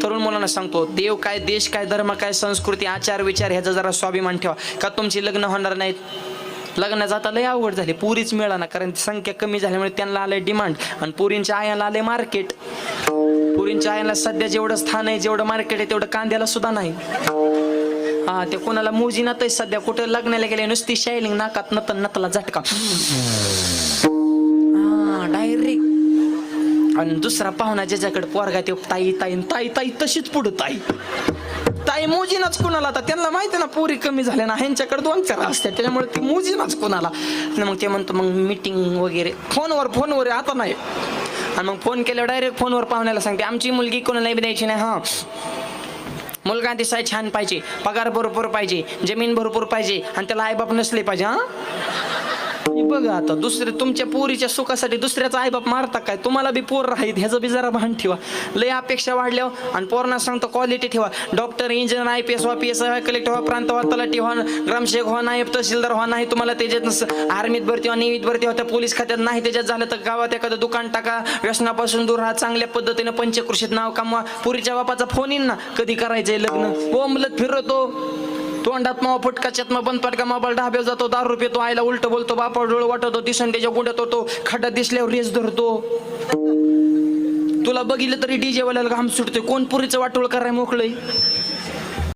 तरुण मुलांना सांगतो, देव काय, देश काय, धर्म काय, संस्कृती, आचार विचार ह्याचा जरा स्वाभिमान ठेवा. का तुमची लग्न होणार नाहीत? लग्न जाता लय अवघड झाले, पुरीच मिळाना, कारण संख्या कमी झाल्यामुळे त्यांना आलंय डिमांड आणि पुरींच्या आयाला आलंय मार्केट. पुरींच्या आयाला सध्या जेवढं स्थान आहे, जेवढं मार्केट आहे तेवढं कांद्याला सुद्धा नाही. हा, ते कोणाला मोजीनात आहे सध्या. कुठं लग्नाला गेले नुसती शायलिंग नाकात नतला झटका, हा डायरेक्ट. आणि दुसरा पाहुणा ज्याच्याकडे पोरगा ते ताई ताई ताई ताई तशीच पुढं ताई ताई मोजीनाच कुणाला. आता त्यांना माहिती ना पोरी कमी झाल्या ना, ह्यांच्याकडे 2-4 असतात, त्याच्यामुळे ती मोजीनाच कुणाला. मग ते म्हणतो मग मीटिंग वगैरे फोनवर आता नाही. आणि मग फोन केल्यावर डायरेक्ट फोनवर पाहुण्याला सांगते, आमची मुलगी कोणाला द्यायची नाही. हा, मुलगा दिसाय छान पाहिजे, पगार भरपूर पाहिजे, जमीन भरपूर पाहिजे आणि त्याला आईबाप नसले पाहिजे. हा, बघा आता दुसरे तुमच्या पोरीच्या सुखासाठी दुसऱ्याचा आईबाप मारता काय? तुम्हाला बी पोर राहीत ह्याचं बी जरा भान ठेवा. लय अपेक्षा वाढल्यावर आणि पोरांना सांगतो क्वालिटी ठेवा. डॉक्टर, इंजिनियर, IPS व्हा, PSI व्हा, कलेक्टर व्हा, प्रांत व्हा, तलाठी व्हा, ग्रामसेवक व्हा, नायब तहसीलदार व्हा. नाही तुम्हाला त्याच्यात आर्मीत भरती व्हा, नेव्हीत भरती व्हा, पोलीस खात्यात नाही त्याच्यात झालं तर गावात एखादं दुकान टाका, व्यसनापासून दूर राहा, चांगल्या पद्धतीने पंचकृषीत नाव कमवा. पुरीच्या बापाचा फोन येईन ना, कधी करायचंय लग्न, बोंबलत फिरतो, तोंडात मावा फुटका, चष्मा बंद, पटका मोबाईल, ढाब्यावर जातो, दारू पितो, आईला उलट बोलतो, बापावर डोळ वाटवतो, दिसन त्याच्या गुंडात होतो, खड्डा दिसल्यावर रेस धरतो. तुला बघितलं तरी DJ वाल्याला घाम सुटते. कोण पुरीचं वाटोळ कराय मोकळय?